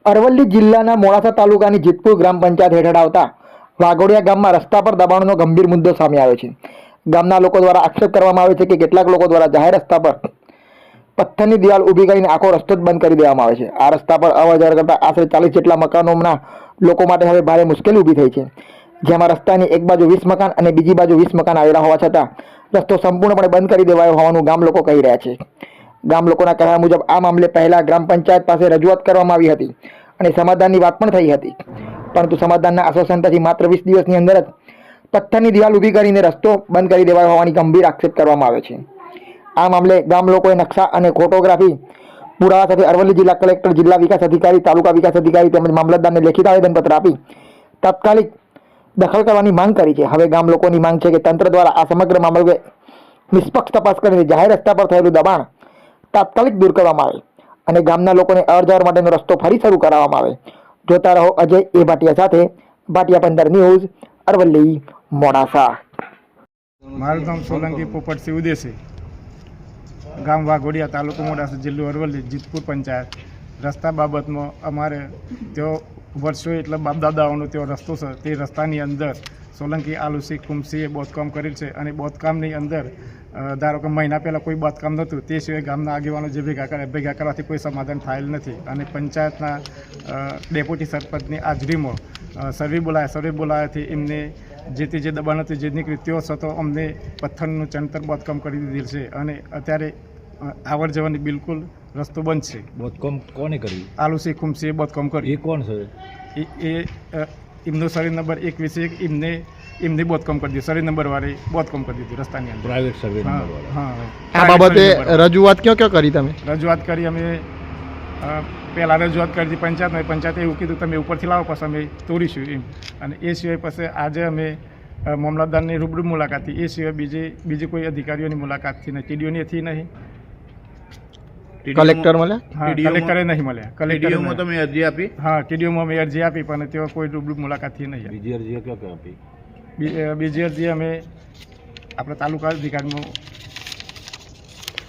અરવલ્લી જિલ્લાના મોડાસા તાલુકાની જેતપુર ગ્રામ પંચાયત હેઠળ આવતા વાઘોડિયા ગામમાં રસ્તા પર દબાણનો ગંભીર મુદ્દો સામે આવ્યો છે. ગામના લોકો દ્વારા આક્ષેપ કરવામાં આવે છે કે કેટલાક લોકો દ્વારા જાહેર રસ્તા પર પથ્થરની દિવાલ ઊભી કરીને આખો રસ્તો જ બંધ કરી દેવામાં આવે છે. આ રસ્તા પર અવર-જવર કરતા આશરે 40 જેટલા મકાનોના લોકો માટે હવે ભારે મુશ્કેલી ઊભી થઈ છે. જેમાં રસ્તાની એક બાજુ 20 મકાન અને બીજી બાજુ 20 મકાન આવેલા હોવા છતાં રસ્તો સંપૂર્ણપણે બંધ કરી દેવાયો હોવાનું ગામ લોકો કહી રહ્યા છે. ગામ લોકોના કહેવા મુજબ આ મામલે પહેલા ગ્રામ પંચાયત પાસે રજૂઆત કરવામાં આવી હતી અને સમાધાનની વાત પણ થઈ હતી, પરંતુ સમાધાનના આશ્વાસનથી માત્ર 20 દિવસની અંદર જ પથ્થરની દિવાલ ઊભી કરીને રસ્તો બંધ કરી દેવાયો હોવાની ગંભીર આક્ષેપ કરવામાં આવે છે. આ મામલે ગામ લોકોએ નકશા અને ફોટોગ્રાફી પુરાવા સાથે અરવલ્લી જિલ્લા કલેક્ટર, જિલ્લા વિકાસ અધિકારી, તાલુકા વિકાસ અધિકારી તેમજ મામલતદારને લેખિત આવેદનપત્ર આપી તાત્કાલિક દખલ કરવાની માંગ કરી છે. હવે ગામ લોકોની માંગ છે કે તંત્ર દ્વારા આ સમગ્ર મામલે નિષ્પક્ષ તપાસ કરીને જાહેર રસ્તા પર થયેલું દબાણ તાત્કાલિક દૂર કરવામાં આવે અને ગામના લોકોને અવર-જવર માટેનો રસ્તો ફરી શરૂ કરાવવામાં આવે. જોતા રહો અજય એ ભાટિયા સાથે, ભાટિયા 15 ન્યૂઝ, અરવલ્લી, મોડાસા. મારું નામ સોલંકી પોપટસિંહ ઉદેશી, ગામ વાઘોડિયા, તાલુકો મોડાસા, જિલ્લો અરવલ્લી, જેતપુર પંચાયત. રસ્તા બાબતમાં અમારે તેઓ વર્ષો એટલે બાપદાદાઓનો તેઓ રસ્તો છે, તે રસ્તાની અંદર સોલંકી આલુસી કુમસીએ બાંધકામ કરેલ છે અને બાંધકામની અંદર ધારો કે મહિના પહેલાં કોઈ બાંધકામ નહોતું, તે સિવાય ગામના આગેવાનો જે ભેગા કરવાથી કોઈ સમાધાન થયેલ નથી અને પંચાયતના ડેપ્યુટી સરપંચની હાજરીમાં સર્વે બોલાયાથી એમને જે તે જે દબાણ હતું જે નીકળ્યું તેઓ છતાં અમને પથ્થરનું ચણતર બાંધકામ કરી દીધેલ છે અને અત્યારે આવર જવાની બિલકુલ રસ્તો બંધ છે. બાંધકામ કોને કર્યું? આલુસી કુમસીએ બાંધકામ કર્યું. એ કોણ છે? એમનો સર્વે નંબર 21 એમને બાંધકામ કરી દીધું. સર્વે નંબર વાળે બાંધકામ કરી દીધું રસ્તાની અંદર. પ્રાઇવેટ સર્વે નંબર વાળા. હા, આ બાબતે રજૂઆત ક્યાં કરી તમે? રજૂઆત કરી અમે પહેલાં રજૂઆત કરી હતી પંચાયતમાં. પંચાયતે એવું કીધું તમે ઉપરથી લાવો પછી અમે તોડીશું એમ. અને એ સિવાય પછી આજે અમે મામલતદારની રૂબરૂ મુલાકાતથી, એ સિવાય બીજી કોઈ અધિકારીઓની મુલાકાતથી નહીં, ટીડીઓની નહીં. કલેક્ટર મળ્યા? હા, કલેક્ટરે નહીં મળ્યા. ટીડીઓમાં તમે અરજી આપી? હા, ટીડીઓમાં અમે અરજી આપી પણ તેઓ કોઈ રૂબરૂ મુલાકાતથી નહીં. બીજી અરજી ક્યાં આપી? બીજી અરજી અમે આપણા તાલુકા અધિકારીમાં.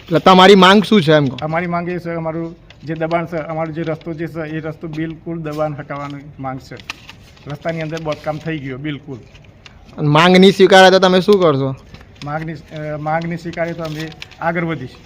એટલે તમારી માંગ શું છે? એમ અમારી માંગ એ છે, અમારું જે દબાણ છે, અમારો જે રસ્તો છે એ રસ્તો બિલકુલ દબાણ હટાવવાની માંગ છે. રસ્તાની અંદર બાંધકામ થઈ ગયો બિલકુલ. માંગ નહીં સ્વીકારે તો તમે શું કરશો? માંગ નહીં સ્વીકારે તો અમે આગળ વધીશું.